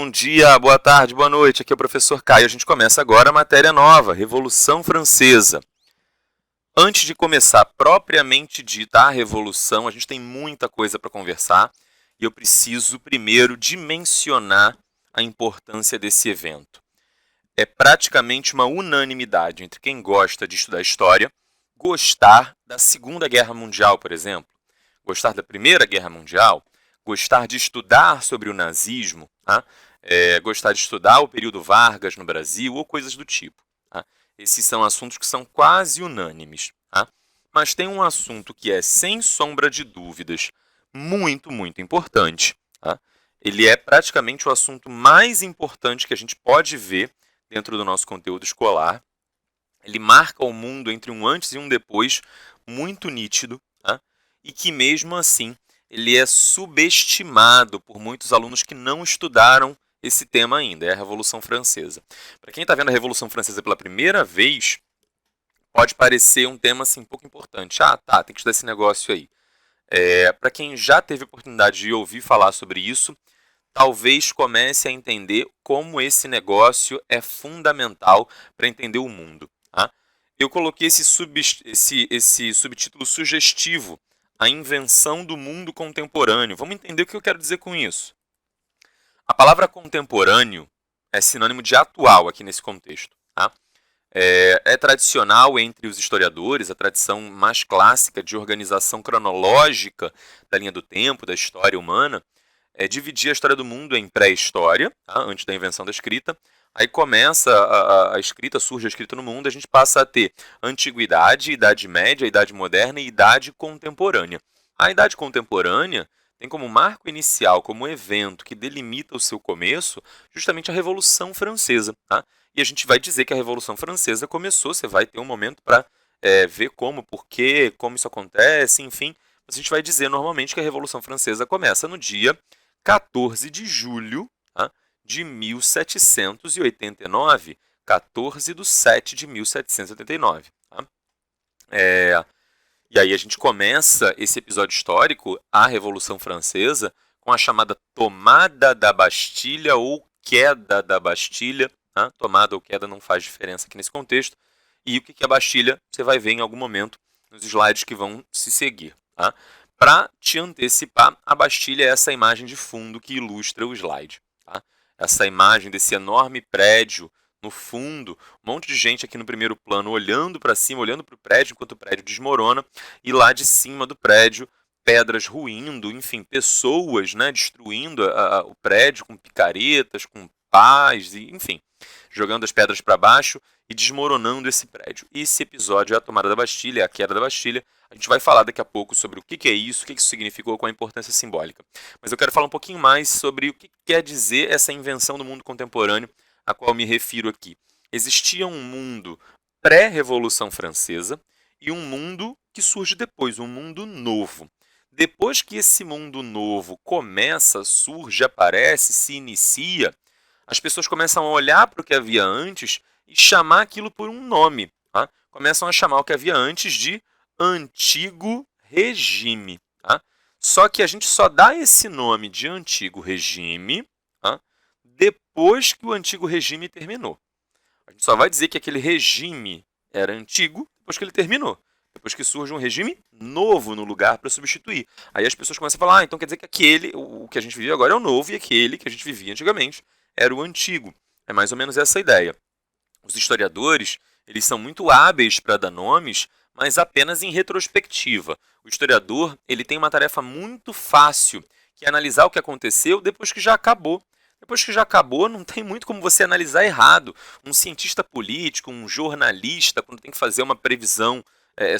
Bom dia, boa tarde, boa noite. Aqui é o professor Caio. A gente começa agora a matéria nova, Revolução Francesa. Antes de começar propriamente dita a Revolução, a gente tem muita coisa para conversar e eu preciso primeiro dimensionar a importância desse evento. É praticamente uma unanimidade entre quem gosta de estudar história, gostar da Segunda Guerra Mundial, por exemplo, gostar da Primeira Guerra Mundial, gostar de estudar sobre o nazismo, tá? Gostar de estudar o período Vargas no Brasil ou coisas do tipo. Tá? Esses são assuntos que são quase unânimes. Tá? Mas tem um assunto que é, sem sombra de dúvidas, muito, muito importante. Tá? Ele é praticamente o assunto mais importante que a gente pode ver dentro do nosso conteúdo escolar. Ele marca o mundo entre um antes e um depois muito nítido, tá? E que mesmo assim ele é subestimado por muitos alunos que não estudaram esse tema ainda, é a Revolução Francesa. Para quem está vendo a Revolução Francesa pela primeira vez, pode parecer um tema assim, pouco importante. Ah, tá, tem que estudar esse negócio aí. Para quem já teve a oportunidade de ouvir falar sobre isso, talvez comece a entender como esse negócio é fundamental para entender o mundo. Tá? Eu coloquei esse subtítulo sugestivo, a invenção do mundo contemporâneo. Vamos entender o que eu quero dizer com isso. A palavra contemporâneo é sinônimo de atual aqui nesse contexto. Tá? É tradicional entre os historiadores, a tradição mais clássica de organização cronológica da linha do tempo, da história humana, é dividir a história do mundo em pré-história, tá? Antes da invenção da escrita. Aí começa a escrita, surge a escrita no mundo, a gente passa a ter antiguidade, idade média, idade moderna e idade contemporânea. A idade contemporânea tem como marco inicial, como evento que delimita o seu começo, justamente a Revolução Francesa. Tá? E a gente vai dizer que a Revolução Francesa começou, você vai ter um momento para ver como, por quê, como isso acontece, enfim. Mas a gente vai dizer normalmente que a Revolução Francesa começa no dia 14 de julho, tá? De 1789, 14 de 7 de 1789. Tá? E aí a gente começa esse episódio histórico, a Revolução Francesa, com a chamada tomada da Bastilha ou queda da Bastilha. Tá? Tomada ou queda não faz diferença aqui nesse contexto. E o que é a Bastilha, você vai ver em algum momento nos slides que vão se seguir. Tá? Para te antecipar, a Bastilha é essa imagem de fundo que ilustra o slide. Tá? Essa imagem desse enorme prédio no fundo, um monte de gente aqui no primeiro plano olhando para cima, olhando para o prédio enquanto o prédio desmorona, e lá de cima do prédio, pedras ruindo, enfim, pessoas, né, destruindo o prédio com picaretas, com pás, enfim, jogando as pedras para baixo e desmoronando esse prédio. Esse episódio é a tomada da Bastilha, é a queda da Bastilha. A gente vai falar daqui a pouco sobre o que é isso, o que isso significou, qual a importância simbólica. Mas eu quero falar um pouquinho mais sobre o que quer dizer essa invenção do mundo contemporâneo a qual me refiro aqui. Existia um mundo pré-Revolução Francesa e um mundo que surge depois, um mundo novo. Depois que esse mundo novo começa, surge, aparece, se inicia, as pessoas começam a olhar para o que havia antes e chamar aquilo por um nome. Tá? Começam a chamar o que havia antes de Antigo Regime. Tá? Só que a gente só dá esse nome de Antigo Regime, tá? Depois que o Antigo Regime terminou. A gente só vai dizer que aquele regime era antigo depois que ele terminou. Depois que surge um regime novo no lugar para substituir. Aí as pessoas começam a falar, então quer dizer que o que a gente vive agora é o novo e aquele que a gente vivia antigamente era o antigo. É mais ou menos essa a ideia. Os historiadores, eles são muito hábeis para dar nomes, mas apenas em retrospectiva. O historiador, ele tem uma tarefa muito fácil, que é analisar o que aconteceu depois que já acabou. Depois que já acabou, não tem muito como você analisar errado. Um cientista político, um jornalista, quando tem que fazer uma previsão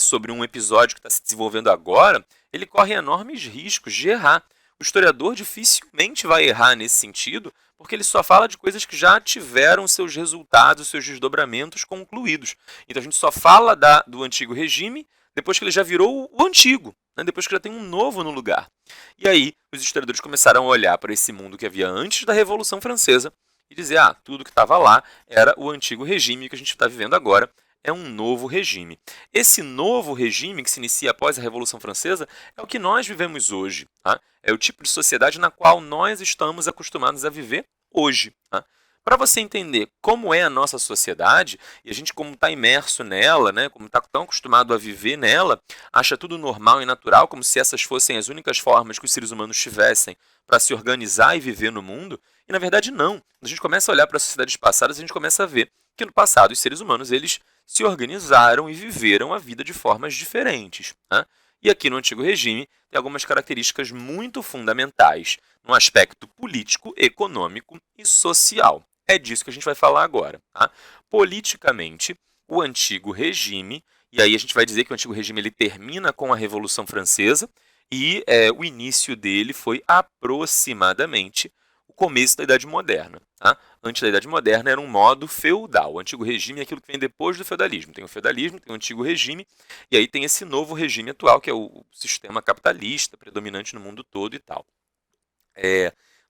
sobre um episódio que está se desenvolvendo agora, ele corre enormes riscos de errar. O historiador dificilmente vai errar nesse sentido, porque ele só fala de coisas que já tiveram seus resultados, seus desdobramentos concluídos. Então a gente só fala do antigo regime depois que ele já virou o antigo, né? Depois que já tem um novo no lugar. E aí os historiadores começaram a olhar para esse mundo que havia antes da Revolução Francesa e dizer, tudo que estava lá era o antigo regime que a gente está vivendo agora. É um novo regime. Esse novo regime que se inicia após a Revolução Francesa é o que nós vivemos hoje. Tá? É o tipo de sociedade na qual nós estamos acostumados a viver hoje. Tá? Para você entender como é a nossa sociedade, e a gente como está imerso nela, né, como está tão acostumado a viver nela, acha tudo normal e natural, como se essas fossem as únicas formas que os seres humanos tivessem para se organizar e viver no mundo, e na verdade não. Quando a gente começa a olhar para as sociedades passadas, a gente começa a ver que no passado os seres humanos eles se organizaram e viveram a vida de formas diferentes. Né? E aqui no Antigo Regime tem algumas características muito fundamentais no aspecto político, econômico e social. É disso que a gente vai falar agora. Tá? Politicamente, o Antigo Regime, e aí a gente vai dizer que o Antigo Regime ele termina com a Revolução Francesa, e o início dele foi aproximadamente o começo da Idade Moderna. Tá? Antes da Idade Moderna era um modo feudal. O Antigo Regime é aquilo que vem depois do feudalismo. Tem o feudalismo, tem o Antigo Regime, e aí tem esse novo regime atual, que é o sistema capitalista, predominante no mundo todo e tal.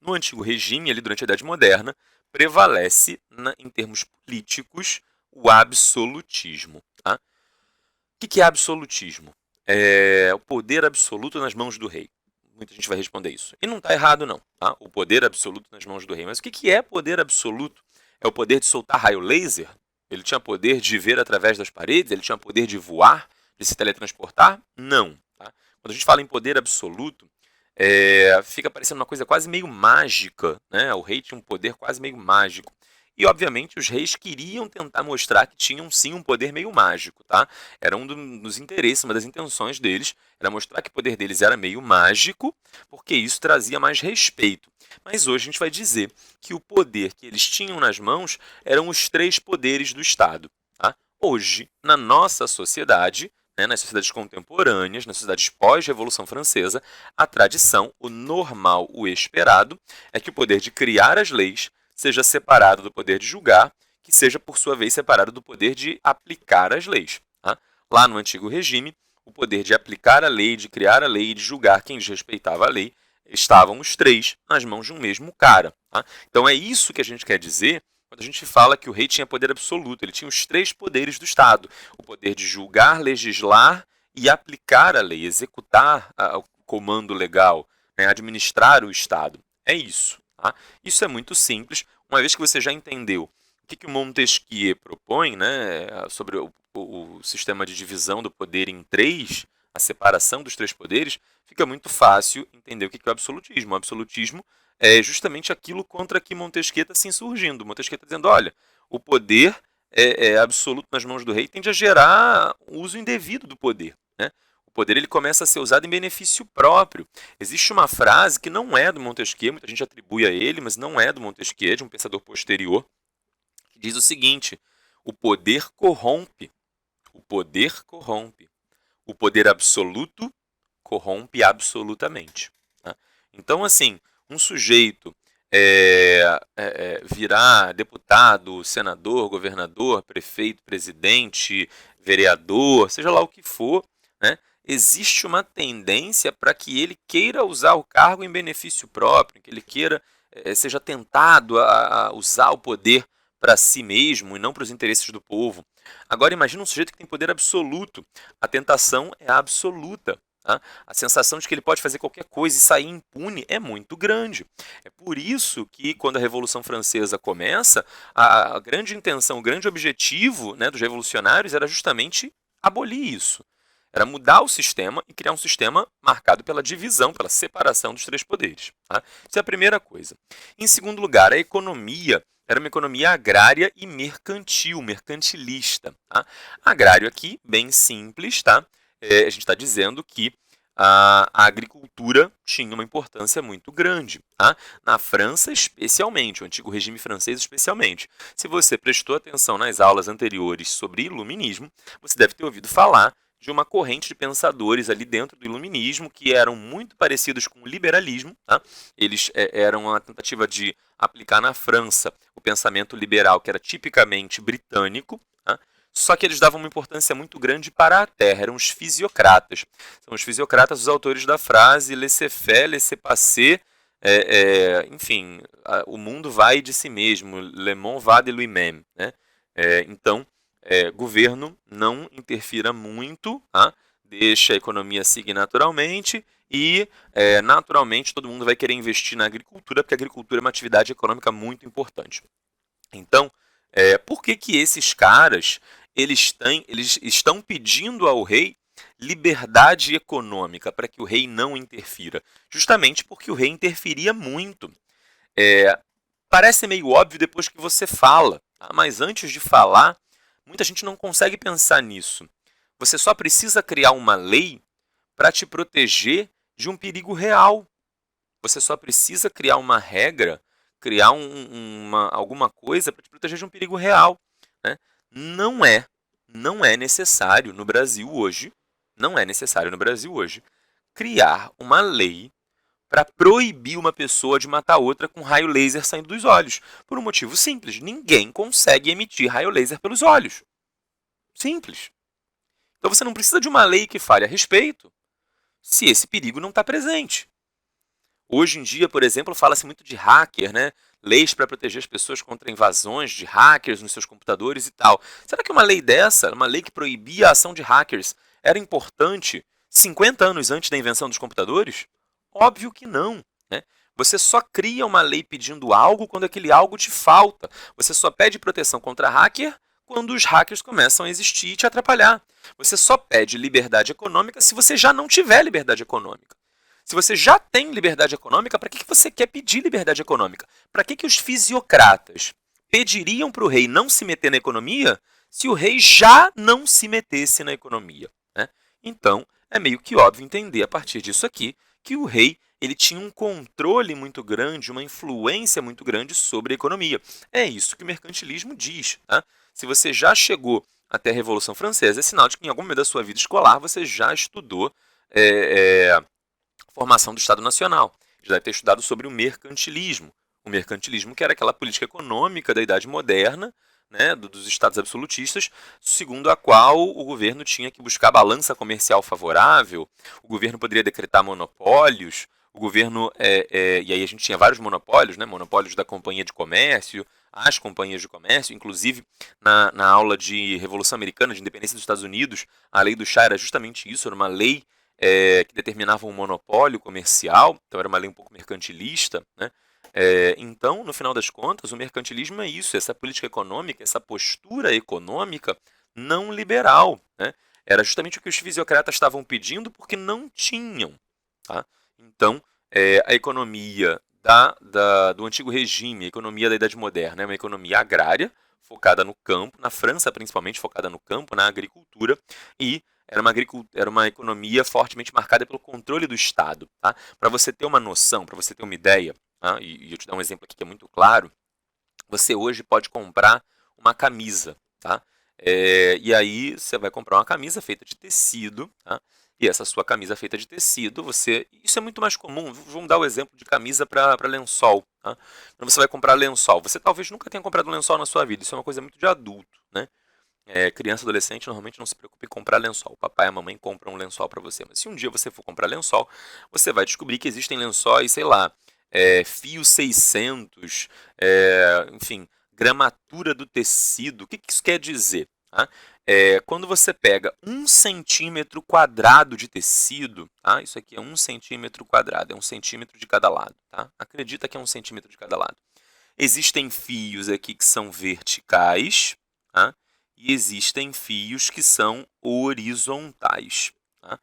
No Antigo Regime, ali durante a Idade Moderna, prevalece, em termos políticos, o absolutismo. Tá? O que é absolutismo? É o poder absoluto nas mãos do rei. Muita gente vai responder isso. E não está errado, não. Tá? O poder absoluto nas mãos do rei. Mas o que é poder absoluto? É o poder de soltar raio laser? Ele tinha poder de ver através das paredes? Ele tinha poder de voar? De se teletransportar? Não. Tá? Quando a gente fala em poder absoluto, fica parecendo uma coisa quase meio mágica. Né? O rei tinha um poder quase meio mágico. E, obviamente, os reis queriam tentar mostrar que tinham, sim, um poder meio mágico. Tá? Era um dos interesses, uma das intenções deles, era mostrar que o poder deles era meio mágico, porque isso trazia mais respeito. Mas hoje a gente vai dizer que o poder que eles tinham nas mãos eram os 3 poderes do Estado. Tá? Hoje, na nossa sociedade, nas sociedades contemporâneas, nas sociedades pós-Revolução Francesa, a tradição, o normal, o esperado, é que o poder de criar as leis seja separado do poder de julgar, que seja, por sua vez, separado do poder de aplicar as leis. Tá? Lá no Antigo Regime, o poder de aplicar a lei, de criar a lei e de julgar quem desrespeitava a lei, estavam os 3 nas mãos de um mesmo cara. Tá? Então é isso que a gente quer dizer quando a gente fala que o rei tinha poder absoluto. Ele tinha os 3 poderes do Estado: o poder de julgar, legislar e aplicar a lei, executar o comando legal, administrar o Estado. É isso. Tá? Isso é muito simples. Uma vez que você já entendeu o que o Montesquieu propõe, sobre o sistema de divisão do poder em 3, a separação dos 3 poderes, fica muito fácil entender o que é o absolutismo. O absolutismo é justamente aquilo contra que Montesquieu está se insurgindo. Montesquieu está dizendo, olha, o poder é absoluto nas mãos do rei e tende a gerar um uso indevido do poder. Né? O poder ele começa a ser usado em benefício próprio. Existe uma frase que não é do Montesquieu, muita gente atribui a ele, mas não é do Montesquieu, é de um pensador posterior, que diz o seguinte: o poder corrompe. O poder corrompe. O poder absoluto corrompe absolutamente. Tá? Então, assim, um sujeito virar deputado, senador, governador, prefeito, presidente, vereador, seja lá o que for, né? Existe uma tendência para que ele queira usar o cargo em benefício próprio, que ele queira, seja tentado a usar o poder para si mesmo e não para os interesses do povo. Agora imagina um sujeito que tem poder absoluto. A tentação é absoluta. Tá? A sensação de que ele pode fazer qualquer coisa e sair impune é muito grande. É por isso que, quando a Revolução Francesa começa, a grande intenção, o grande objetivo, dos revolucionários era justamente abolir isso. Era mudar o sistema e criar um sistema marcado pela divisão, pela separação dos 3 poderes. Tá? Isso é a primeira coisa. Em segundo lugar, a economia era uma economia agrária e mercantil, mercantilista. Tá? Agrário aqui, bem simples, tá? A gente está dizendo que a agricultura tinha uma importância muito grande. Tá? Na França, especialmente, o antigo regime francês especialmente. Se você prestou atenção nas aulas anteriores sobre iluminismo, você deve ter ouvido falar de uma corrente de pensadores ali dentro do iluminismo que eram muito parecidos com o liberalismo. Tá? Eles eram uma tentativa de aplicar na França o pensamento liberal, que era tipicamente britânico, tá? Só que eles davam uma importância muito grande para a terra, eram os fisiocratas. São os fisiocratas os autores da frase laissez-faire, laissez-passer, enfim, o mundo vai de si mesmo, le monde va de lui-même. Né? Então, governo não interfira muito, tá? Deixa a economia seguir naturalmente e, naturalmente, todo mundo vai querer investir na agricultura, porque a agricultura é uma atividade econômica muito importante. Então, por que que esses caras eles estão pedindo ao rei liberdade econômica para que o rei não interfira? Justamente porque o rei interferia muito. Parece meio óbvio depois que você fala, tá? Mas antes de falar, muita gente não consegue pensar nisso. Você só precisa criar uma lei para te proteger de um perigo real. Você só precisa criar uma regra, criar alguma coisa para te proteger de um perigo real. Né? Não é, não é necessário no Brasil hoje, não é necessário no Brasil hoje, criar uma lei para proibir uma pessoa de matar outra com raio laser saindo dos olhos. Por um motivo simples, ninguém consegue emitir raio laser pelos olhos. Simples. Então você não precisa de uma lei que fale a respeito se esse perigo não está presente. Hoje em dia, por exemplo, fala-se muito de hacker, né? Leis para proteger as pessoas contra invasões de hackers nos seus computadores e tal. Será que uma lei dessa, uma lei que proibia a ação de hackers, era importante 50 anos antes da invenção dos computadores? Óbvio que não. Né? Você só cria uma lei pedindo algo quando aquele algo te falta. Você só pede proteção contra hacker quando os hackers começam a existir e te atrapalhar. Você só pede liberdade econômica se você já não tiver liberdade econômica. Se você já tem liberdade econômica, para que você quer pedir liberdade econômica? Para que os fisiocratas pediriam para o rei não se meter na economia se o rei já não se metesse na economia? Né? Então, é meio que óbvio entender a partir disso aqui que o rei ele tinha um controle muito grande, uma influência muito grande sobre a economia. É isso que o mercantilismo diz. Tá? Se você já chegou até a Revolução Francesa, é sinal de que em algum momento da sua vida escolar você já estudou formação do Estado Nacional. Já deve ter estudado sobre o mercantilismo. O mercantilismo que era aquela política econômica da Idade Moderna, né, dos estados absolutistas, segundo a qual o governo tinha que buscar balança comercial favorável, o governo poderia decretar monopólios, o governo, e aí a gente tinha vários monopólios, né, monopólios da companhia de comércio, as companhias de comércio, inclusive na aula de Revolução Americana, de Independência dos Estados Unidos, a lei do chá era justamente isso, era uma lei que determinava um monopólio comercial, então era uma lei um pouco mercantilista, né? Então, no final das contas, o mercantilismo é isso, essa política econômica, essa postura econômica não liberal. Né? Era justamente o que os fisiocratas estavam pedindo porque não tinham. Tá? Então, a economia do antigo regime, a economia da Idade Moderna, é uma economia agrária, focada no campo, na França principalmente, focada no campo, na agricultura, e era uma economia fortemente marcada pelo controle do Estado. Tá? Para você ter uma noção, para você ter uma ideia, tá? E eu te dar um exemplo aqui que é muito claro, você hoje pode comprar uma camisa. Tá? E aí você vai comprar uma camisa feita de tecido, tá? E essa sua camisa feita de tecido, isso é muito mais comum. Vamos dar o exemplo de camisa para lençol. Tá? Quando você vai comprar lençol, você talvez nunca tenha comprado um lençol na sua vida. Isso é uma coisa muito de adulto, né? Criança e adolescente normalmente não se preocupa em comprar lençol. O papai e a mamãe compram um lençol para você. Mas se um dia você for comprar lençol, você vai descobrir que existem lençóis, sei lá, fio 600, enfim, gramatura do tecido. O que isso quer dizer? Tá? Quando você pega 1 cm² de tecido, tá? Isso aqui é 1 cm², é 1 cm de cada lado. Tá? Acredita que é 1 cm de cada lado. Existem fios aqui que são verticais, tá? E existem fios que são horizontais. Tá?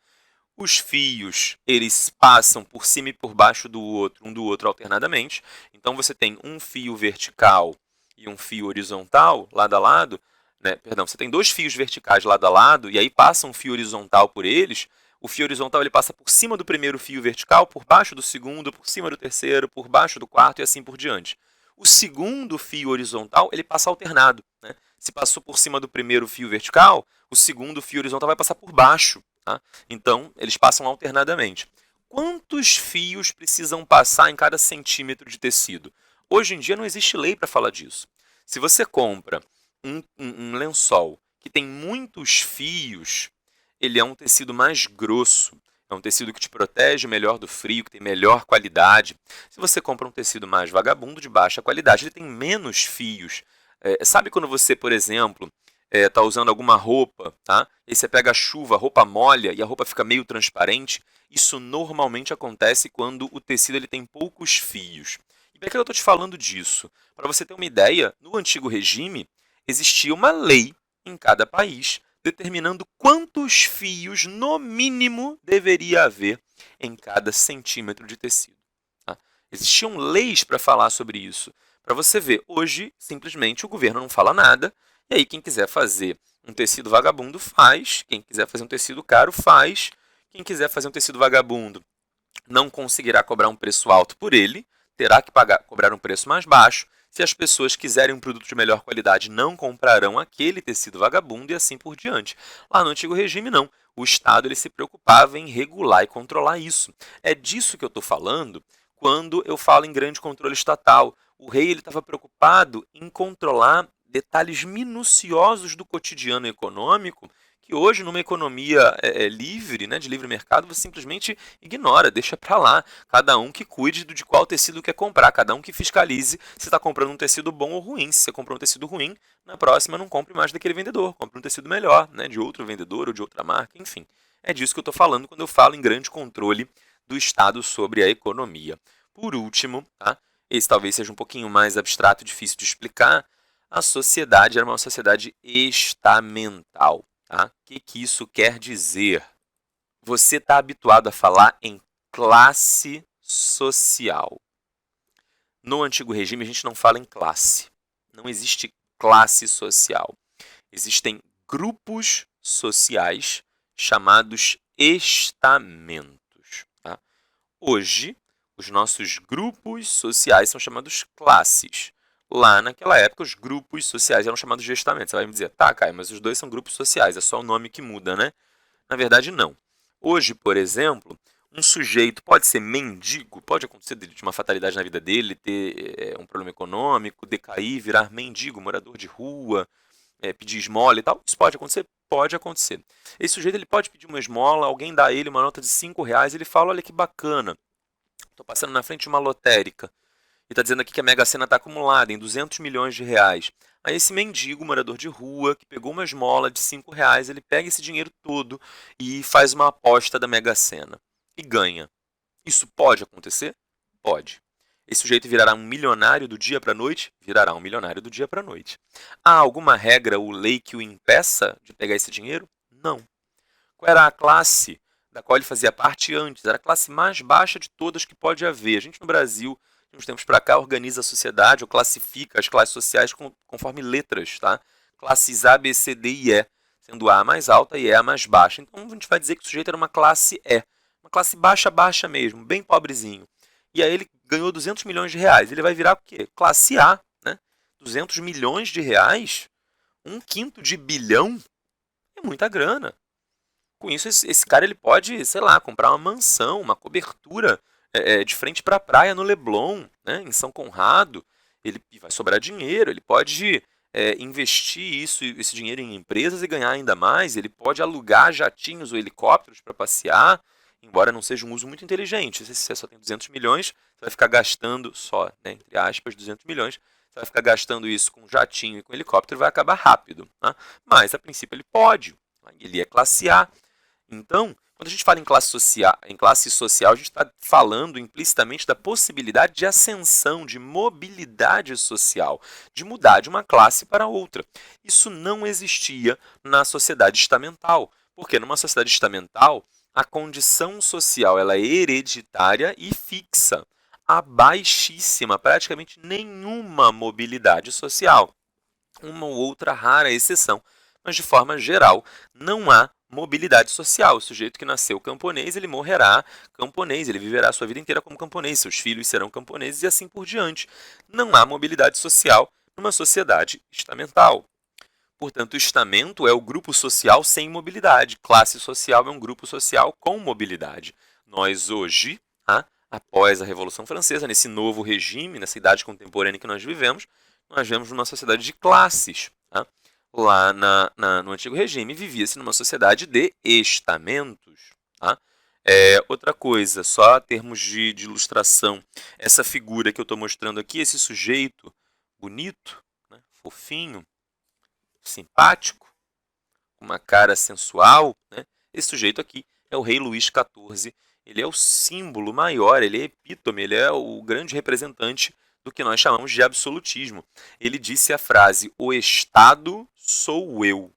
Os fios, eles passam por cima e por baixo do outro, um do outro alternadamente. Então, você tem um fio vertical e um fio horizontal, lado a lado. Né? Perdão, você tem 2 fios verticais lado a lado, e aí passa um fio horizontal por eles. O fio horizontal ele passa por cima do primeiro fio vertical, por baixo do segundo, por cima do terceiro, por baixo do quarto e assim por diante. O segundo fio horizontal ele passa alternado. Né? Se passou por cima do primeiro fio vertical, o segundo fio horizontal vai passar por baixo. Tá? Então, eles passam alternadamente. Quantos fios precisam passar em cada centímetro de tecido? Hoje em dia não existe lei para falar disso. Se você compra um lençol que tem muitos fios, ele é um tecido mais grosso. É um tecido que te protege melhor do frio, que tem melhor qualidade. Se você compra um tecido mais vagabundo, de baixa qualidade, ele tem menos fios. Sabe quando você, por exemplo, tá usando alguma roupa, tá? E aí você pega a chuva, a roupa molha e a roupa fica meio transparente. Isso normalmente acontece quando o tecido ele tem poucos fios. E por que eu estou te falando disso? Para você ter uma ideia, no antigo regime existia uma lei em cada país determinando quantos fios, no mínimo, deveria haver em cada centímetro de tecido. Tá? Existiam leis para falar sobre isso. Para você ver, hoje, simplesmente, o governo não fala nada, e aí quem quiser fazer um tecido vagabundo faz, quem quiser fazer um tecido caro faz, quem quiser fazer um tecido vagabundo não conseguirá cobrar um preço alto por ele, terá que cobrar um preço mais baixo. Se as pessoas quiserem um produto de melhor qualidade, não comprarão aquele tecido vagabundo e assim por diante. Lá no antigo regime, não. O Estado ele se preocupava em regular e controlar isso. É disso que eu estou falando quando eu falo em grande controle estatal. O rei estava preocupado em controlar detalhes minuciosos do cotidiano econômico que hoje, numa economia livre, né, de livre mercado, você simplesmente ignora, deixa para lá. Cada um que cuide de qual tecido quer comprar, cada um que fiscalize se está comprando um tecido bom ou ruim. Se você comprou um tecido ruim, na próxima não compre mais daquele vendedor, compre um tecido melhor, né, de outro vendedor ou de outra marca, enfim. É disso que eu estou falando quando eu falo em grande controle do Estado sobre a economia. Por último, tá, esse talvez seja um pouquinho mais abstrato, difícil de explicar, a sociedade era uma sociedade estamental. Tá? O que isso quer dizer? Você está habituado a falar em classe social. No antigo regime, a gente não fala em classe. Não existe classe social. Existem grupos sociais chamados estamentos. Tá? Hoje, os nossos grupos sociais são chamados classes. Lá naquela época, os grupos sociais eram chamados de estamentos. Você vai me dizer, tá, Caio, mas os dois são grupos sociais, é só o nome que muda, né? Na verdade, não. Hoje, por exemplo, um sujeito pode ser mendigo, pode acontecer de uma fatalidade na vida dele, ter um problema econômico, decair, virar mendigo, morador de rua, pedir esmola e tal. Isso pode acontecer? Pode acontecer. Esse sujeito ele pode pedir uma esmola, alguém dá a ele uma nota de R$ 5, ele fala, olha que bacana, estou passando na frente de uma lotérica e está dizendo aqui que a Mega Sena está acumulada em 200 milhões de reais. Aí esse mendigo, morador de rua, que pegou uma esmola de R$ 5, ele pega esse dinheiro todo e faz uma aposta da Mega Sena e ganha. Isso pode acontecer? Pode. Esse sujeito virará um milionário do dia para a noite? Virará um milionário do dia para a noite. Há alguma regra ou lei que o impeça de pegar esse dinheiro? Não. Qual era a classe da qual ele fazia parte antes? Era a classe mais baixa de todas que pode haver. A gente no Brasil, de uns tempos para cá, organiza a sociedade ou classifica as classes sociais conforme letras, tá? Classes A, B, C, D e E, sendo A a mais alta e E a mais baixa. Então a gente vai dizer que o sujeito era uma classe E, uma classe baixa, baixa mesmo, bem pobrezinho. E aí ele ganhou 200 milhões de reais. Ele vai virar o quê? Classe A, né? 200 milhões de reais? Um quinto de bilhão? É muita grana. Com isso, esse cara ele pode, sei lá, comprar uma mansão, uma cobertura de frente para a praia no Leblon, né, em São Conrado. Ele vai sobrar dinheiro, ele pode investir esse dinheiro em empresas e ganhar ainda mais. Ele pode alugar jatinhos ou helicópteros para passear, embora não seja um uso muito inteligente. Se você só tem 200 milhões, você vai ficar gastando só, né, entre aspas, 200 milhões. Você vai ficar gastando isso com jatinho e com helicóptero e vai acabar rápido. Tá? Mas, a princípio, ele pode. Ele é classe A. Então, quando a gente fala em classe social, a gente está falando implicitamente da possibilidade de ascensão, de mobilidade social, de mudar de uma classe para outra. Isso não existia na sociedade estamental, porque numa sociedade estamental, a condição social ela é hereditária e fixa. Há baixíssima, praticamente nenhuma mobilidade social. Uma ou outra rara exceção, mas de forma geral não há mobilidade social. O sujeito que nasceu camponês, ele morrerá camponês, ele viverá a sua vida inteira como camponês, seus filhos serão camponeses e assim por diante. Não há mobilidade social numa sociedade estamental. Portanto, o estamento é o grupo social sem mobilidade. Classe social é um grupo social com mobilidade. Nós hoje, após a Revolução Francesa, nesse novo regime, nessa idade contemporânea que nós vivemos numa sociedade de classes. Tá? Lá no antigo regime, vivia-se numa sociedade de estamentos. Tá? Outra coisa, só em termos de ilustração, essa figura que eu estou mostrando aqui, esse sujeito bonito, né, fofinho, simpático, com uma cara sensual, né? Esse sujeito aqui é o rei Luís XIV. Ele é o símbolo maior, ele é epítome, ele é o grande representante do que nós chamamos de absolutismo. Ele disse a frase, o Estado sou eu.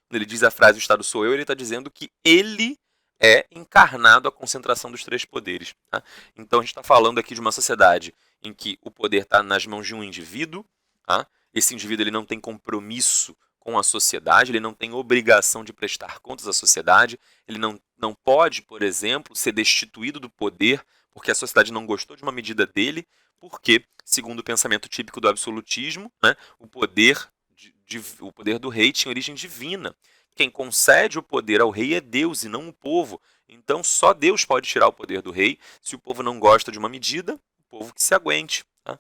Quando ele diz a frase, o Estado sou eu, ele está dizendo que ele é encarnado a concentração dos três poderes. Tá? Então a gente está falando aqui de uma sociedade em que o poder está nas mãos de um indivíduo. Tá? Esse indivíduo ele não tem compromisso com a sociedade, ele não tem obrigação de prestar contas à sociedade, ele não pode, por exemplo, ser destituído do poder porque a sociedade não gostou de uma medida dele, porque, segundo o pensamento típico do absolutismo, né, o poder do rei tinha origem divina. Quem concede o poder ao rei é Deus e não o povo. Então só Deus pode tirar o poder do rei. Se o povo não gosta de uma medida, o povo que se aguente. Tá?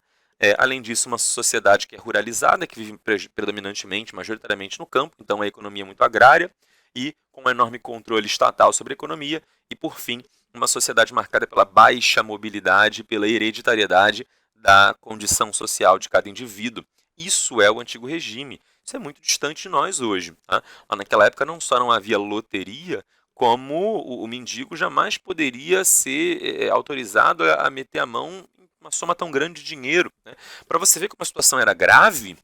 Além disso, uma sociedade que é ruralizada, que vive predominantemente, majoritariamente no campo, então a economia é muito agrária e com um enorme controle estatal sobre a economia. E, por fim, uma sociedade marcada pela baixa mobilidade, pela hereditariedade da condição social de cada indivíduo. Isso é o antigo regime. Isso é muito distante de nós hoje. Tá? Naquela época não só não havia loteria, como o mendigo jamais poderia ser autorizado a meter a mão em uma soma tão grande de dinheiro. Né? Para você ver como a situação era grave,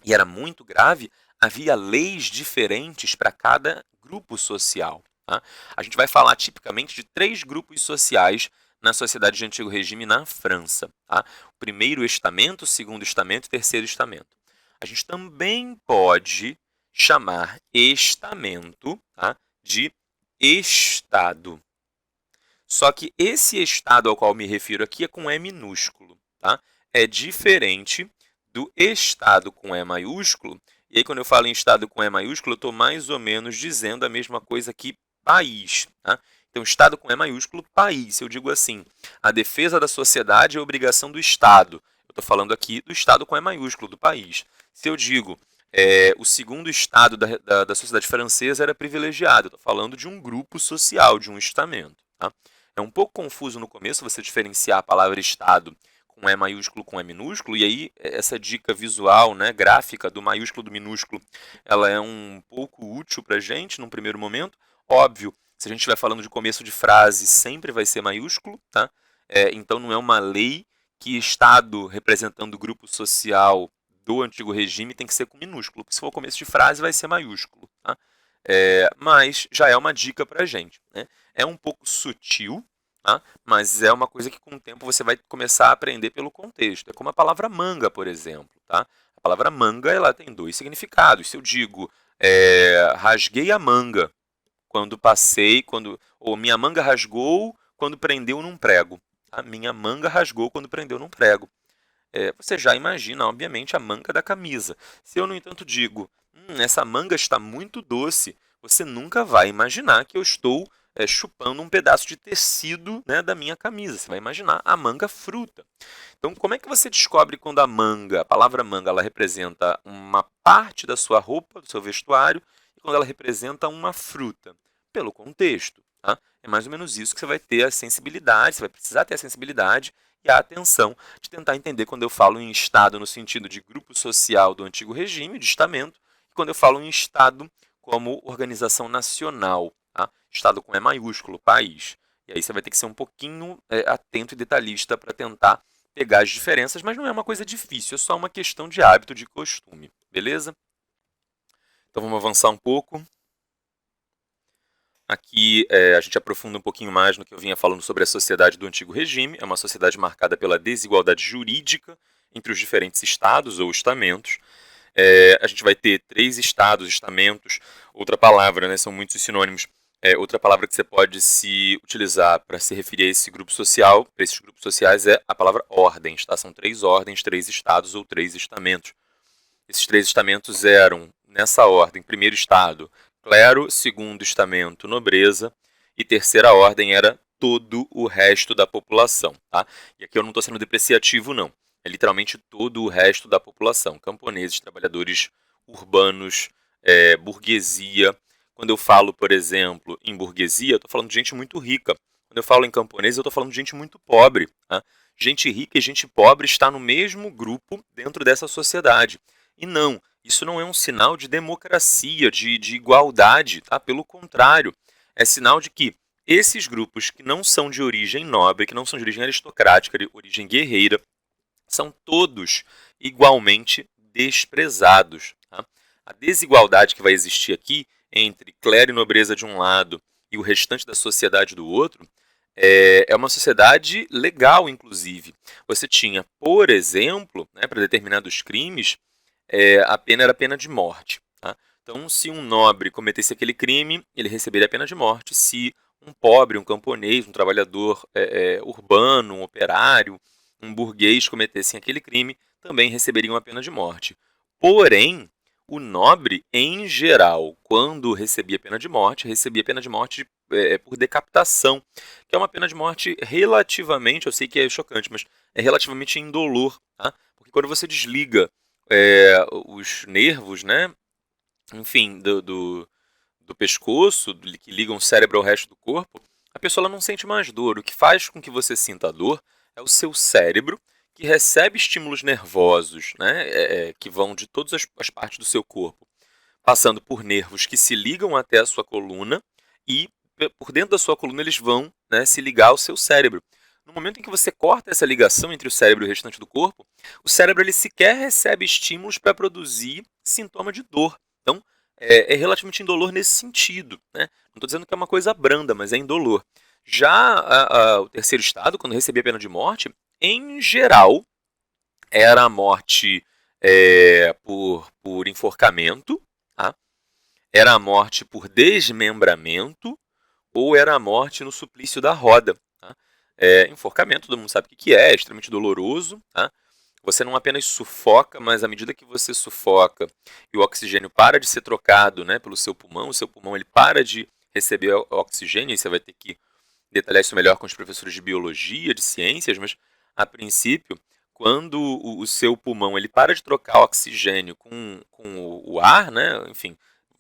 e era muito grave, havia leis diferentes para cada grupo social. Tá? A gente vai falar tipicamente de 3 grupos sociais na sociedade de antigo regime na França. Tá? O primeiro estamento, o segundo estamento e o terceiro estamento. A gente também pode chamar estamento, tá, de Estado. Só que esse Estado ao qual me refiro aqui é com E minúsculo. Tá? É diferente do Estado com E maiúsculo. E aí, quando eu falo em Estado com E maiúsculo, eu estou mais ou menos dizendo a mesma coisa que país. Tá? Então, Estado com E maiúsculo, país. Se eu digo assim, a defesa da sociedade é obrigação do Estado. Eu estou falando aqui do Estado com E maiúsculo, do país. Se eu digo o segundo Estado da sociedade francesa era privilegiado, eu estou falando de um grupo social, de um estamento. Tá? É um pouco confuso no começo você diferenciar a palavra Estado com E maiúsculo com E minúsculo, e aí essa dica visual, né, gráfica do maiúsculo do minúsculo, ela é um pouco útil para a gente num primeiro momento. Óbvio, se a gente estiver falando de começo de frase, sempre vai ser maiúsculo, tá? Então não é uma lei que Estado representando o grupo social do antigo regime tem que ser com minúsculo. Se for começo de frase, vai ser maiúsculo. Tá? Mas já é uma dica para a gente. Né? É um pouco sutil, tá? Mas é uma coisa que com o tempo você vai começar a aprender pelo contexto. É como a palavra manga, por exemplo. Tá? A palavra manga ela tem 2 significados. Se eu digo rasguei a manga quando passei, ou minha manga rasgou quando prendeu num prego. Tá? Minha manga rasgou quando prendeu num prego. Você já imagina, obviamente, a manga da camisa. Se eu, no entanto, digo, essa manga está muito doce, você nunca vai imaginar que eu estou chupando um pedaço de tecido, né, da minha camisa. Você vai imaginar a manga fruta. Então, como é que você descobre quando a palavra manga, ela representa uma parte da sua roupa, do seu vestuário, e quando ela representa uma fruta? Pelo contexto. Tá? É mais ou menos isso que você vai ter a sensibilidade, você vai precisar ter a sensibilidade e a atenção de tentar entender quando eu falo em Estado no sentido de grupo social do antigo regime, de estamento, e quando eu falo em Estado como organização nacional. Tá? Estado com E maiúsculo, país. E aí você vai ter que ser um pouquinho atento e detalhista para tentar pegar as diferenças, mas não é uma coisa difícil, é só uma questão de hábito, de costume. Beleza? Então vamos avançar um pouco. Aqui a gente aprofunda um pouquinho mais no que eu vinha falando sobre a sociedade do antigo regime. É uma sociedade marcada pela desigualdade jurídica entre os diferentes estados ou estamentos. A gente vai ter 3 estados, estamentos, outra palavra, né, são muitos sinônimos. Outra palavra que você pode se utilizar para se referir a esse grupo social, para esses grupos sociais, é a palavra ordens. Tá? São 3 ordens, 3 estados ou 3 estamentos. Esses 3 estamentos eram, nessa ordem, primeiro estado, clero, segundo estamento, nobreza, e terceira ordem era todo o resto da população. Tá? E aqui eu não estou sendo depreciativo, não. É literalmente todo o resto da população. Camponeses, trabalhadores urbanos, burguesia. Quando eu falo, por exemplo, em burguesia, eu estou falando de gente muito rica. Quando eu falo em camponês, eu estou falando de gente muito pobre. Tá? Gente rica e gente pobre está no mesmo grupo dentro dessa sociedade. E não, Isso não é um sinal de democracia, de igualdade, tá? Pelo contrário, é sinal de que esses grupos que não são de origem nobre, que não são de origem aristocrática, de origem guerreira, são todos igualmente desprezados. Tá? A desigualdade que vai existir aqui entre clero e nobreza de um lado e o restante da sociedade do outro é uma sociedade legal, inclusive. Você tinha, por exemplo, né, para determinados crimes, a pena era a pena de morte. Tá? Então, se um nobre cometesse aquele crime, ele receberia a pena de morte. Se um pobre, um camponês, um trabalhador urbano, um operário, um burguês cometessem aquele crime, também receberiam a pena de morte. Porém, o nobre, em geral, quando recebia pena de morte, recebia pena de morte por decapitação, que é uma pena de morte relativamente, eu sei que é chocante, mas é relativamente indolor, tá? Porque quando você desliga os nervos, né, enfim, do pescoço, que ligam o cérebro ao resto do corpo, a pessoa não sente mais dor. O que faz com que você sinta dor é o seu cérebro, que recebe estímulos nervosos, né, que vão de todas as partes do seu corpo, passando por nervos que se ligam até a sua coluna e por dentro da sua coluna eles vão, né, se ligar ao seu cérebro. No momento em que você corta essa ligação entre o cérebro e o restante do corpo, o cérebro ele sequer recebe estímulos para produzir sintoma de dor. Então, é relativamente indolor nesse sentido. Né? Não estou dizendo que é uma coisa branda, mas é indolor. Já o terceiro estado, quando recebia a pena de morte, em geral, era a morte por enforcamento, tá? Era a morte por desmembramento ou era a morte no suplício da roda. Tá? Enforcamento, todo mundo sabe o que é extremamente doloroso. Tá? Você não apenas sufoca, mas à medida que você sufoca e o oxigênio para de ser trocado, né, pelo seu pulmão, o seu pulmão ele para de receber oxigênio, e você vai ter que detalhar isso melhor com os professores de biologia, de ciências, mas a princípio, quando o seu pulmão ele para de trocar oxigênio com o ar, né, enfim,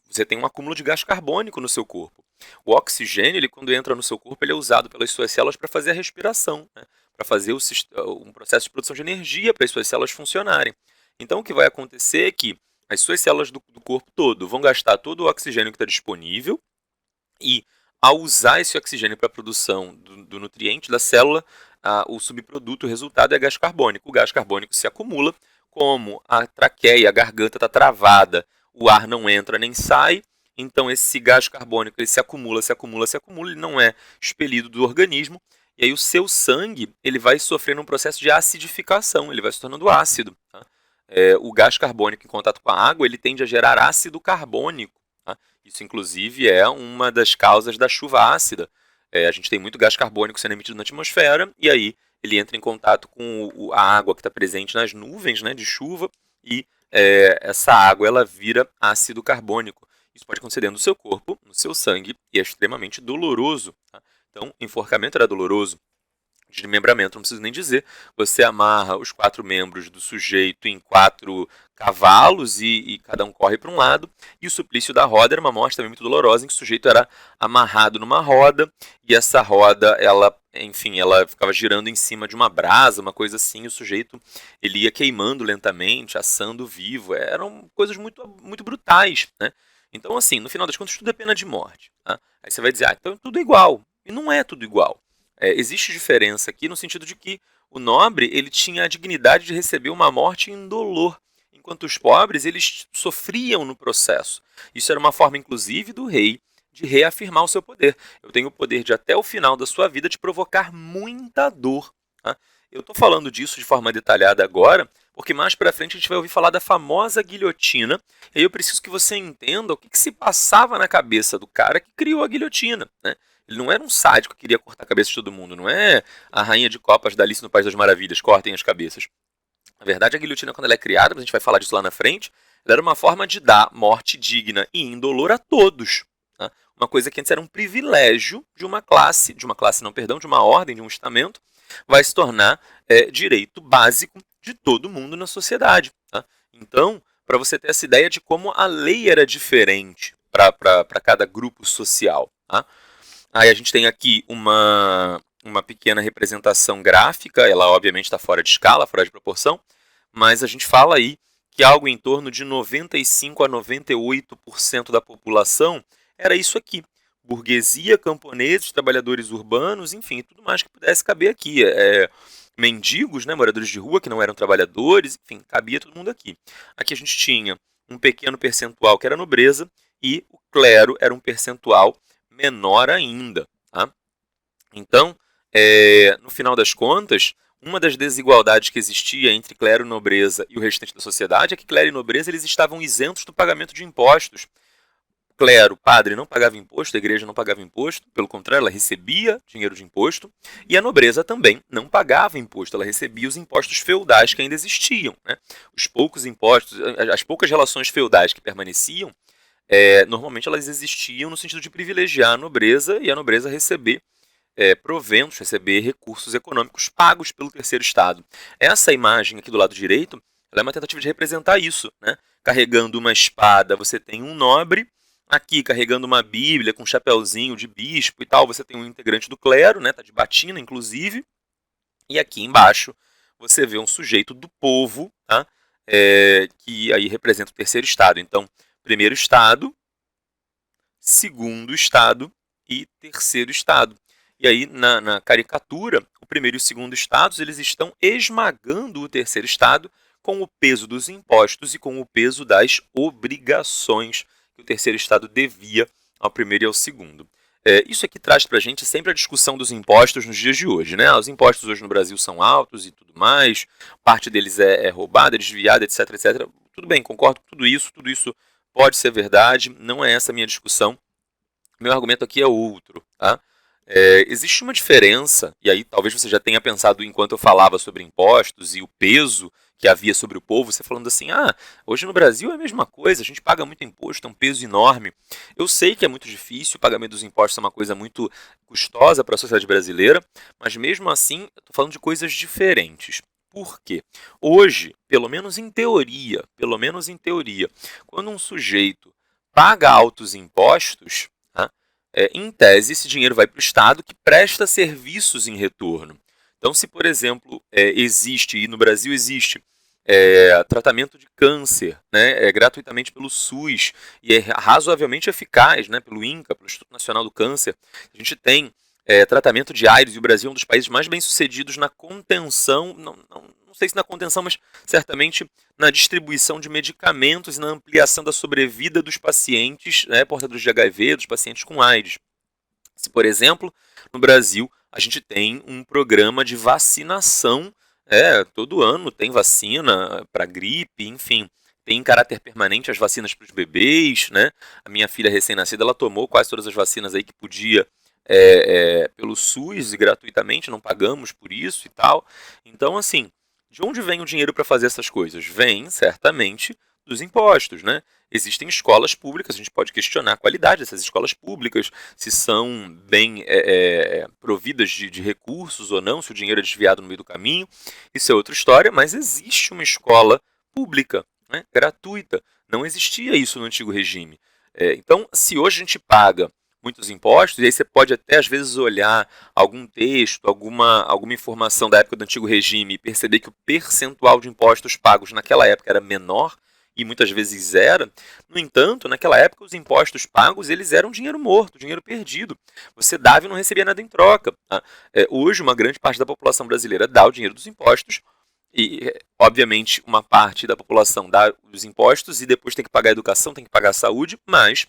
você tem um acúmulo de gás carbônico no seu corpo. O oxigênio, ele, quando entra no seu corpo, ele é usado pelas suas células para fazer a respiração, né? Para fazer um processo de produção de energia para as suas células funcionarem. Então, o que vai acontecer é que as suas células do corpo todo vão gastar todo o oxigênio que está disponível e, ao usar esse oxigênio para a produção do nutriente da célula, o subproduto, o resultado é gás carbônico. O gás carbônico se acumula, como a traqueia, a garganta está travada, o ar não entra nem sai, então esse gás carbônico ele se acumula, se acumula, se acumula, ele não é expelido do organismo, e aí o seu sangue ele vai sofrendo um processo de acidificação, ele vai se tornando ácido. Tá? O gás carbônico em contato com a água ele tende a gerar ácido carbônico. Tá? Isso, inclusive, é uma das causas da chuva ácida. A gente tem muito gás carbônico sendo emitido na atmosfera, e aí ele entra em contato com a água que está presente nas nuvens, né, de chuva, e essa água ela vira ácido carbônico. Isso pode acontecer dentro do seu corpo, no seu sangue, e é extremamente doloroso. Tá? Então, enforcamento era doloroso. Desmembramento, não preciso nem dizer. Você amarra os 4 membros do sujeito em 4 cavalos e cada um corre para um lado. E o suplício da roda era uma morte também muito dolorosa, em que o sujeito era amarrado numa roda e essa roda, enfim, ela ficava girando em cima de uma brasa, uma coisa assim. E o sujeito ele ia queimando lentamente, assando vivo. Eram coisas muito, muito brutais, né? Então, assim, no final das contas, tudo é pena de morte. Tá? Aí você vai dizer, então tudo é igual. E não é tudo igual. Existe diferença aqui no sentido de que o nobre ele tinha a dignidade de receber uma morte indolor, enquanto os pobres eles sofriam no processo. Isso era uma forma, inclusive, do rei de reafirmar o seu poder. Eu tenho o poder de, até o final da sua vida, te provocar muita dor. Tá? Eu estou falando disso de forma detalhada agora, porque mais para frente a gente vai ouvir falar da famosa guilhotina, e aí eu preciso que você entenda o que se passava na cabeça do cara que criou a guilhotina, né? Ele não era um sádico que queria cortar a cabeça de todo mundo. Não é a rainha de copas da Alice no País das Maravilhas, cortem as cabeças. Na verdade, a guilhotina, quando ela é criada, a gente vai falar disso lá na frente, ela era uma forma de dar morte digna e indolor a todos. Tá? Uma coisa que antes era um privilégio de uma classe, de uma ordem, de um estamento, vai se tornar direito básico de todo mundo na sociedade. Tá? Então, para você ter essa ideia de como a lei era diferente para cada grupo social. Tá? Aí a gente tem aqui uma pequena representação gráfica, ela obviamente está fora de escala, fora de proporção, mas a gente fala aí que algo em torno de 95 a 98% da população era isso aqui. Burguesia, camponeses, trabalhadores urbanos, enfim, tudo mais que pudesse caber aqui. Mendigos, né, moradores de rua que não eram trabalhadores, enfim, cabia todo mundo aqui. Aqui a gente tinha um pequeno percentual que era nobreza e o clero era um percentual menor ainda. Tá? Então, no final das contas, uma das desigualdades que existia entre clero, nobreza e o restante da sociedade é que clero e nobreza eles estavam isentos do pagamento de impostos. Clero, padre, não pagava imposto, a igreja não pagava imposto, pelo contrário, ela recebia dinheiro de imposto, e a nobreza também não pagava imposto, ela recebia os impostos feudais que ainda existiam. Né? Os poucos impostos, as poucas relações feudais que permaneciam, normalmente elas existiam no sentido de privilegiar a nobreza e a nobreza receber proventos, receber recursos econômicos pagos pelo terceiro estado. Essa imagem aqui do lado direito, ela é uma tentativa de representar isso. Né? Carregando uma espada, você tem um nobre. Aqui, carregando uma bíblia com um chapeuzinho de bispo e tal, você tem um integrante do clero, né? Tá de batina, inclusive. E aqui embaixo, você vê um sujeito do povo, tá? Que aí representa o terceiro estado. Então, primeiro estado, segundo estado e terceiro estado. E aí, na caricatura, o primeiro e o segundo estados, eles estão esmagando o terceiro estado com o peso dos impostos e com o peso das obrigações que o terceiro estado devia ao primeiro e ao segundo. Isso aqui traz para a gente sempre a discussão dos impostos nos dias de hoje. Né? Os impostos hoje no Brasil são altos e tudo mais, parte deles é roubada, desviada, etc, etc. Tudo bem, concordo com tudo isso pode ser verdade, não é essa a minha discussão. Meu argumento aqui é outro. Tá? Existe uma diferença, e aí talvez você já tenha pensado enquanto eu falava sobre impostos e o peso que havia sobre o povo, você falando assim, hoje no Brasil é a mesma coisa, a gente paga muito imposto, é um peso enorme. Eu sei que é muito difícil, o pagamento dos impostos é uma coisa muito custosa para a sociedade brasileira, mas mesmo assim, eu estou falando de coisas diferentes. Por quê? Hoje, pelo menos em teoria, quando um sujeito paga altos impostos, em tese, esse dinheiro vai para o Estado que presta serviços em retorno. Então, se, por exemplo, existe, e no Brasil existe, tratamento de câncer gratuitamente pelo SUS e é razoavelmente eficaz pelo INCA, pelo Instituto Nacional do Câncer, a gente tem tratamento de AIDS e o Brasil é um dos países mais bem-sucedidos na contenção, não sei se na contenção, mas certamente na distribuição de medicamentos e na ampliação da sobrevida dos pacientes portadores de HIV, dos pacientes com AIDS. Se, por exemplo, no Brasil, a gente tem um programa de vacinação, todo ano tem vacina para gripe, enfim, tem em caráter permanente as vacinas para os bebês, né? A minha filha recém-nascida, ela tomou quase todas as vacinas aí que podia pelo SUS e gratuitamente, não pagamos por isso e tal. Então, assim, de onde vem o dinheiro para fazer essas coisas? Vem, certamente, dos impostos, né? Existem escolas públicas, a gente pode questionar a qualidade dessas escolas públicas, se são bem providas de recursos ou não, se o dinheiro é desviado no meio do caminho. Isso é outra história, mas existe uma escola pública, gratuita. Não existia isso no antigo regime. Então, se hoje a gente paga muitos impostos, e aí você pode até às vezes olhar algum texto, alguma informação da época do antigo regime e perceber que o percentual de impostos pagos naquela época era menor, e muitas vezes era. No entanto, naquela época os impostos pagos eles eram dinheiro morto, dinheiro perdido. Você dava e não recebia nada em troca. Tá? Hoje uma grande parte da população brasileira dá o dinheiro dos impostos, e obviamente uma parte da população dá os impostos e depois tem que pagar a educação, tem que pagar a saúde, mas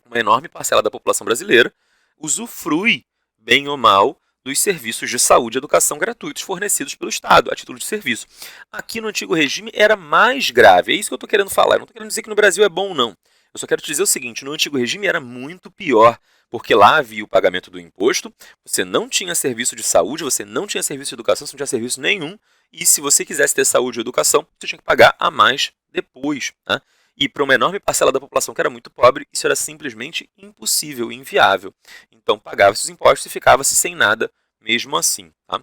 uma enorme parcela da população brasileira usufrui, bem ou mal, dos serviços de saúde e educação gratuitos fornecidos pelo Estado, a título de serviço. Aqui no antigo regime era mais grave, é isso que eu estou querendo falar. Eu não estou querendo dizer que no Brasil é bom ou não. Eu só quero te dizer o seguinte, no antigo regime era muito pior, porque lá havia o pagamento do imposto, você não tinha serviço de saúde, você não tinha serviço de educação, você não tinha serviço nenhum, e se você quisesse ter saúde ou educação, você tinha que pagar a mais depois. Tá? E para uma enorme parcela da população que era muito pobre, isso era simplesmente impossível, inviável. Então pagava-se os impostos e ficava-se sem nada mesmo assim. Tá?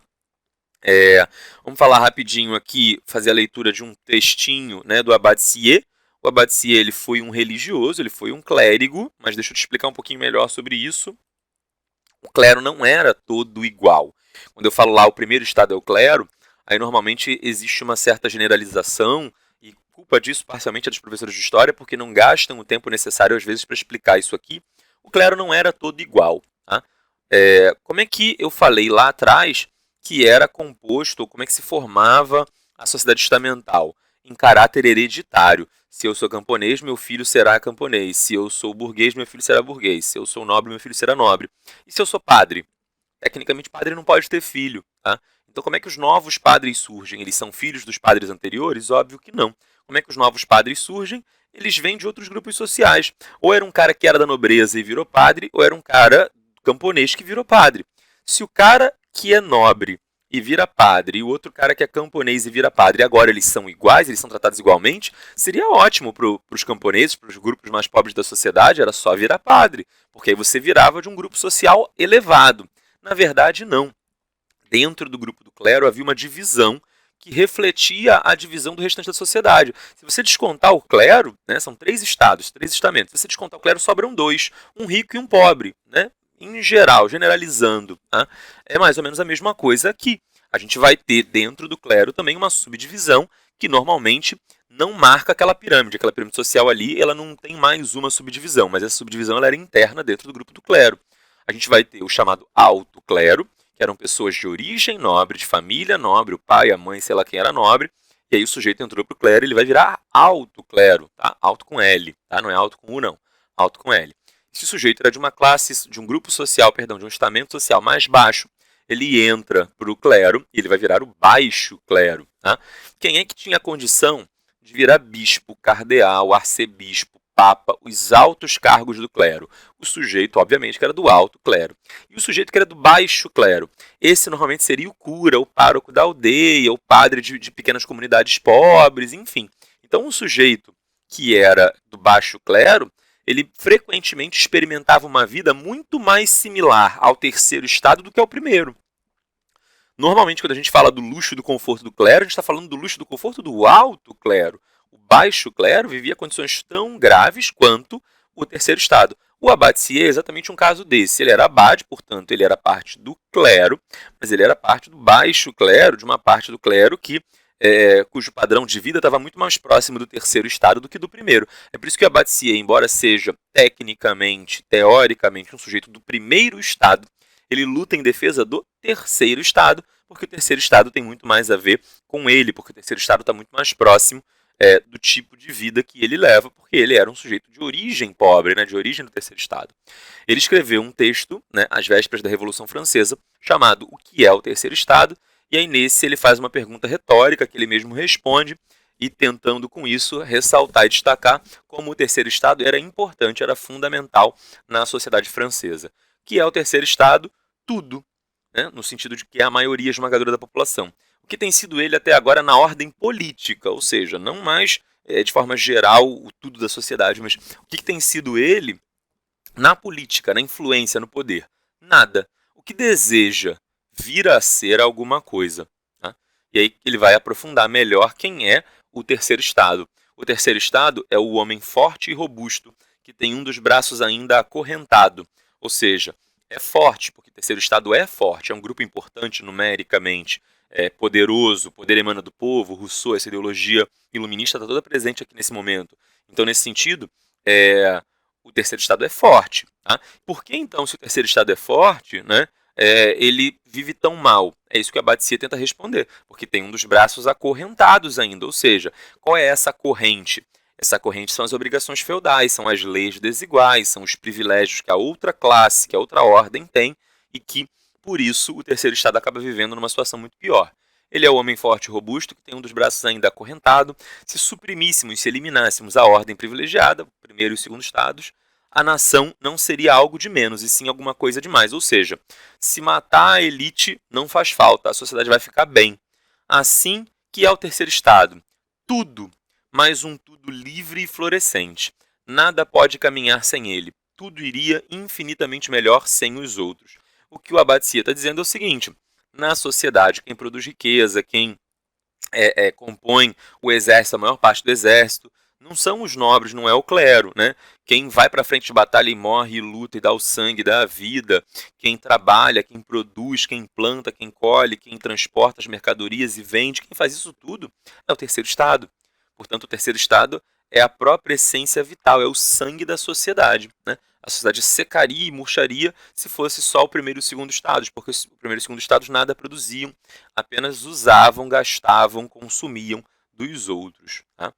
Vamos falar rapidinho aqui, fazer a leitura de um textinho do Abad Siey. O Abad Siey ele foi um religioso, ele foi um clérigo, mas deixa eu te explicar um pouquinho melhor sobre isso. O clero não era todo igual. Quando eu falo lá o primeiro estado é o clero, aí normalmente existe uma certa generalização, culpa disso parcialmente é dos professores de história, porque não gastam o tempo necessário, às vezes, para explicar isso aqui. O clero não era todo igual. Tá? Como é que eu falei lá atrás que era composto, ou como é que se formava a sociedade estamental? Em caráter hereditário. Se eu sou camponês, meu filho será camponês. Se eu sou burguês, meu filho será burguês. Se eu sou nobre, meu filho será nobre. E se eu sou padre? Tecnicamente, padre não pode ter filho. Tá? Então, como é que os novos padres surgem? Eles são filhos dos padres anteriores? Óbvio que não. Como é que os novos padres surgem? Eles vêm de outros grupos sociais. Ou era um cara que era da nobreza e virou padre, ou era um cara camponês que virou padre. Se o cara que é nobre e vira padre, e o outro cara que é camponês e vira padre, e agora eles são iguais, eles são tratados igualmente, seria ótimo para os camponeses, para os grupos mais pobres da sociedade, era só virar padre, porque aí você virava de um grupo social elevado. Na verdade, não. Dentro do grupo do clero havia uma divisão que refletia a divisão do restante da sociedade. Se você descontar o clero, né, são 3 estados, 3 estamentos, se você descontar o clero, sobram 2, um rico e um pobre, né? Em geral, generalizando. Tá? É mais ou menos a mesma coisa aqui. A gente vai ter dentro do clero também uma subdivisão que normalmente não marca aquela pirâmide. Aquela pirâmide social ali, ela não tem mais uma subdivisão, mas essa subdivisão ela era interna dentro do grupo do clero. A gente vai ter o chamado alto clero, que eram pessoas de origem nobre, de família nobre, o pai, a mãe, sei lá quem era nobre, e aí o sujeito entrou para o clero, ele vai virar alto clero, tá? Alto com L, tá? Não é alto com U, não. Alto com L. Se o sujeito era de uma classe, de um grupo social, perdão, de um estamento social mais baixo, ele entra para o clero e ele vai virar o baixo clero, tá? Quem é que tinha condição de virar bispo, cardeal, arcebispo, papa, os altos cargos do clero? O sujeito, obviamente, que era do alto clero. E o sujeito que era do baixo clero? Esse normalmente seria o cura, o pároco da aldeia, o padre de pequenas comunidades pobres, enfim. Então, o sujeito que era do baixo clero, ele frequentemente experimentava uma vida muito mais similar ao terceiro estado do que ao primeiro. Normalmente, quando a gente fala do luxo e do conforto do clero, a gente está falando do luxo e do conforto do alto clero. O baixo clero vivia condições tão graves quanto o terceiro estado. O abate é exatamente um caso desse. Ele era abade, portanto, ele era parte do clero, mas ele era parte do baixo clero, de uma parte do clero cujo padrão de vida estava muito mais próximo do terceiro estado do que do primeiro. É por isso que o abate, embora seja tecnicamente, teoricamente, um sujeito do primeiro estado, ele luta em defesa do terceiro estado, porque o terceiro estado tem muito mais a ver com ele, porque o terceiro estado está muito mais próximo do tipo de vida que ele leva, porque ele era um sujeito de origem pobre, né, de origem do terceiro estado. Ele escreveu um texto, né, às vésperas da Revolução Francesa, chamado O que é o terceiro estado, e aí nesse ele faz uma pergunta retórica que ele mesmo responde, e tentando com isso ressaltar e destacar como o terceiro estado era importante, era fundamental na sociedade francesa. O que é o terceiro estado? Tudo, né, no sentido de que é a maioria esmagadora da população. O que tem sido ele até agora na ordem política, ou seja, não mais de forma geral o tudo da sociedade, mas o que tem sido ele na política, na influência, no poder? Nada. O que deseja vir a ser alguma coisa. Tá? E aí ele vai aprofundar melhor quem é o terceiro estado. O terceiro estado é o homem forte e robusto, que tem um dos braços ainda acorrentado, ou seja, é forte, porque o terceiro estado é forte, é um grupo importante numericamente, é poderoso, o poder emana do povo, Rousseau, essa ideologia iluminista está toda presente aqui nesse momento. Então, nesse sentido, o terceiro estado é forte. Tá? Por que, então, se o terceiro estado é forte, né, ele vive tão mal? É isso que a Batisia tenta responder, porque tem um dos braços acorrentados ainda, ou seja, qual é essa corrente? Essa corrente são as obrigações feudais, são as leis desiguais, são os privilégios que a outra classe, que a outra ordem tem e que, por isso, o terceiro estado acaba vivendo numa situação muito pior. Ele é o homem forte e robusto, que tem um dos braços ainda acorrentado. Se suprimíssemos, se eliminássemos a ordem privilegiada, o primeiro e o segundo estados, a nação não seria algo de menos, e sim alguma coisa de mais. Ou seja, se matar a elite não faz falta, a sociedade vai ficar bem. Assim que é o terceiro estado. Tudo, mas um tudo livre e florescente. Nada pode caminhar sem ele. Tudo iria infinitamente melhor sem os outros. O que o Abatia está dizendo é o seguinte: na sociedade, quem produz riqueza, quem compõe o exército, a maior parte do exército, não são os nobres, não é o clero, né? Quem vai para frente de batalha e morre, e luta e dá o sangue, dá a vida, quem trabalha, quem produz, quem planta, quem colhe, quem transporta as mercadorias e vende, quem faz isso tudo é o terceiro estado. Portanto, o terceiro estado é a própria essência vital, é o sangue da sociedade, né? A sociedade secaria e murcharia se fosse só o primeiro e o segundo estados, porque o primeiro e o segundo estados nada produziam, apenas usavam, gastavam, consumiam dos outros. Tá?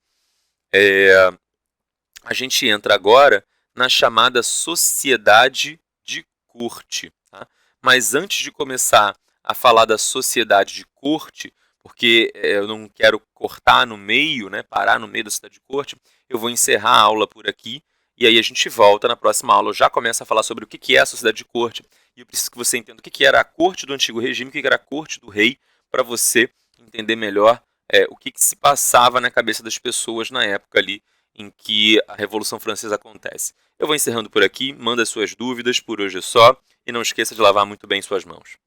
A gente entra agora na chamada sociedade de corte. Tá? Mas antes de começar a falar da sociedade de corte, porque eu não quero cortar no meio, né, parar no meio da sociedade de corte, eu vou encerrar a aula por aqui e aí a gente volta na próxima aula. Eu já começo a falar sobre o que é a sociedade de corte e eu preciso que você entenda o que era a corte do antigo regime, o que era a corte do rei, para você entender melhor o que se passava na cabeça das pessoas na época ali em que a Revolução Francesa acontece. Eu vou encerrando por aqui, manda suas dúvidas, por hoje é só, e não esqueça de lavar muito bem suas mãos.